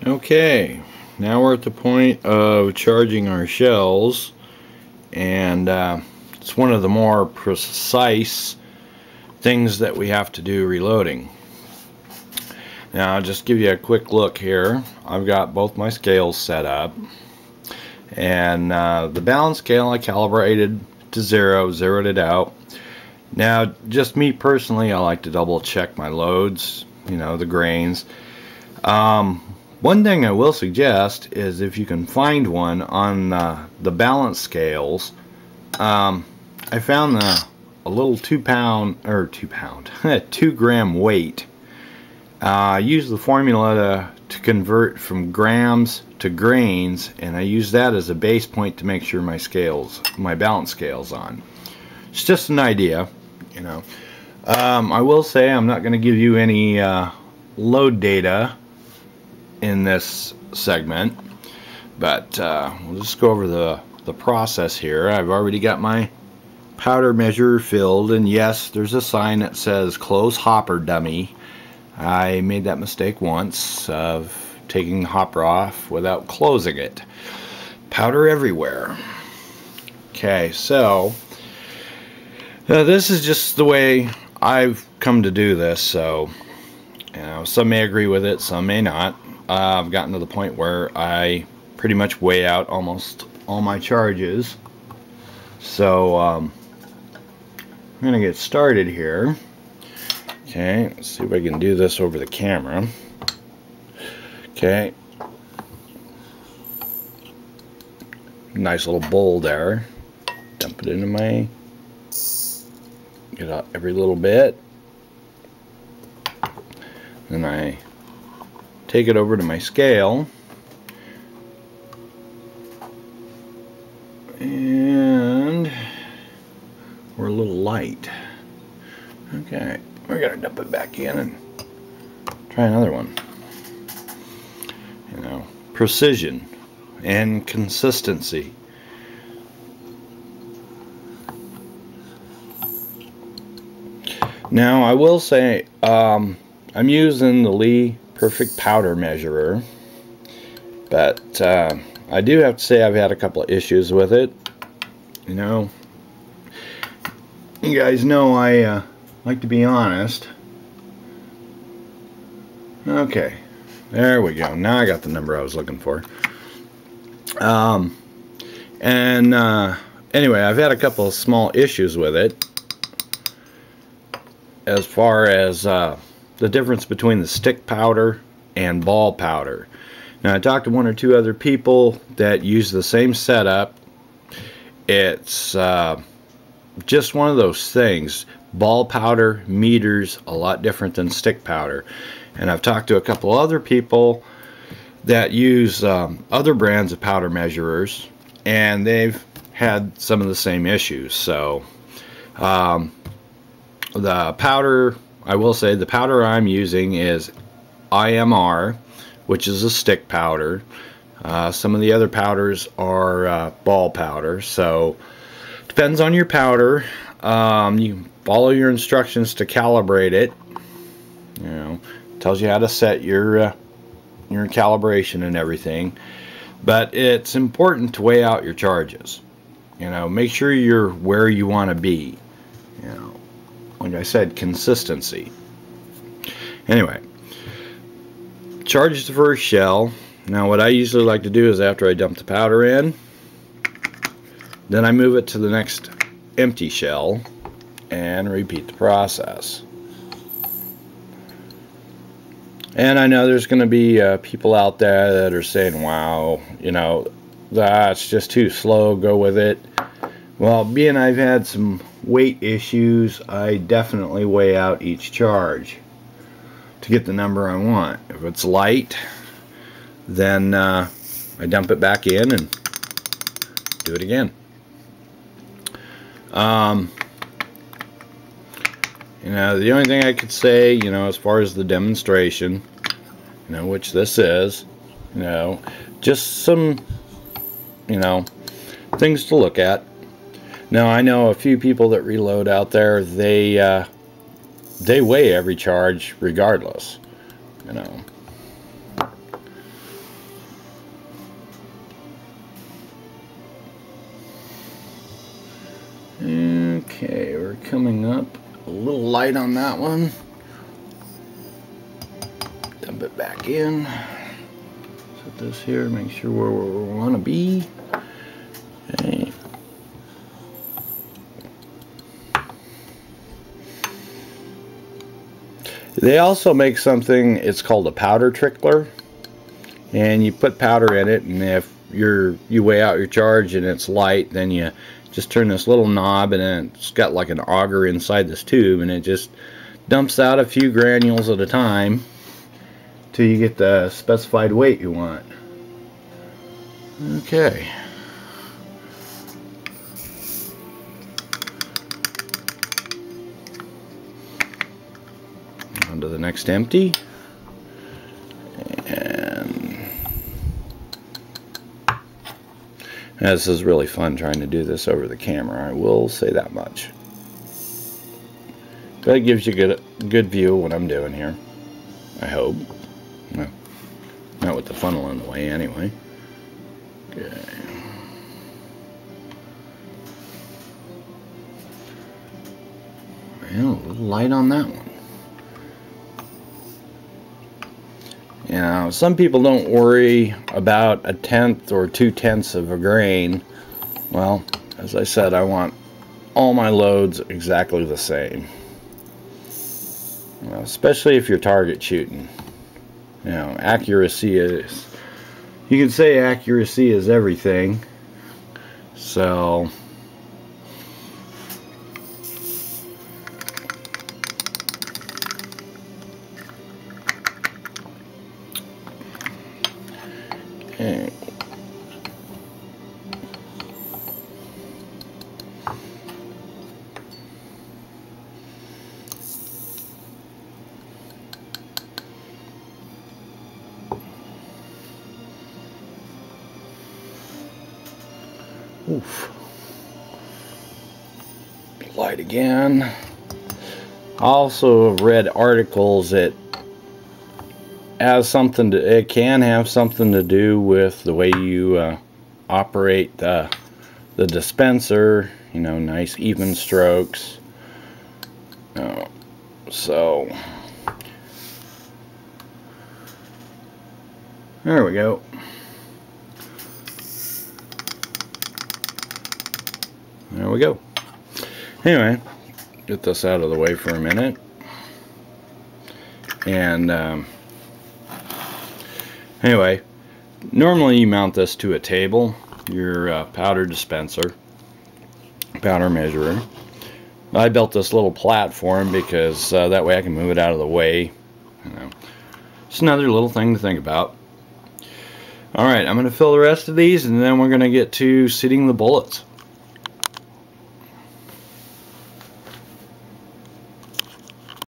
Okay, now we're at the point of charging our shells, and it's one of the more precise things that we have to do reloading. Now I'll just give you a quick look here. I've got both my scales set up, and the balance scale I calibrated to zeroed it out. Now just me personally, I like to double check my loads, the grains. One thing I will suggest is if you can find one on the balance scales, I found a little 2 gram weight. I use the formula to convert from grams to grains, and I use that as a base point to make sure my balance scale's on. It's just an idea, I will say I'm not going to give you any load data in this segment, but we'll just go over the process here. I've already got my powder measure filled, and yes, there's a sign that says close hopper dummy. I made that mistake once of taking the hopper off without closing it. Powder everywhere. Okay, so this is just the way I've come to do this, so some may agree with it, some may not. I've gotten to the point where I pretty much weigh out almost all my charges. So I'm going to get started here. Okay, let's see if I can do this over the camera. Okay. Nice little bowl there. Dump it into my... Get out every little bit. Then I take it over to my scale, and we're a little light. Okay, we're gonna dump it back in and try another one. Precision and consistency. Now I will say I'm using the Lee Perfect Powder Measurer, but I do have to say I've had a couple of issues with it. You guys know I like to be honest. Okay, there we go. Now I got the number I was looking for. Anyway, I've had a couple of small issues with it as far as the difference between the stick powder and ball powder. Now I talked to one or two other people that use the same setup. It's just one of those things. Ball powder meters a lot different than stick powder. And I've talked to a couple other people that use other brands of powder measurers, and they've had some of the same issues. So the powder, I will say the powder I'm using is IMR, which is a stick powder. Some of the other powders are ball powder. So depends on your powder. You follow your instructions to calibrate it. Tells you how to set your calibration and everything. But it's important to weigh out your charges. Make sure you're where you want to be. Like I said, consistency. Anyway, charge the first shell. Now what I usually like to do is after I dump the powder in, then I move it to the next empty shell and repeat the process. And I know there's going to be people out there that are saying, wow, that's just too slow, go with it. Well, being I've had some weight issues, I definitely weigh out each charge to get the number I want. If it's light, then I dump it back in and do it again. The only thing I could say, as far as the demonstration, which this is, just some, things to look at. Now I know a few people that reload out there, they weigh every charge regardless, coming up. A little light on that one. Dump it back in. Set this here, make sure where we want to be. Okay. They also make something, it's called a powder trickler, and you put powder in it, and if you weigh out your charge and it's light, then you just turn this little knob, and then it's got like an auger inside this tube, and it just dumps out a few granules at a time till you get the specified weight you want. Okay. On to the next empty. And this is really fun trying to do this over the camera, I will say that much. But it gives you a good view of what I'm doing here, I hope. No, not with the funnel in the way anyway. Okay. Well, a little light on that one. You know, some people don't worry about 1/10 or 2/10 of a grain. Well, as I said, I want all my loads exactly the same. You know, especially if you're target shooting. You know, accuracy is, you can say accuracy is everything. So okay. Oof. Light again. I also have read articles that it can have something to do with the way you operate the dispenser. You know, nice even strokes. So there we go. There we go. Anyway, get this out of the way for a minute. And anyway, normally you mount this to a table, your powder dispenser, powder measurer. I built this little platform because that way I can move it out of the way. You know, just another little thing to think about. Alright, I'm going to fill the rest of these, and then we're going to get to seating the bullets.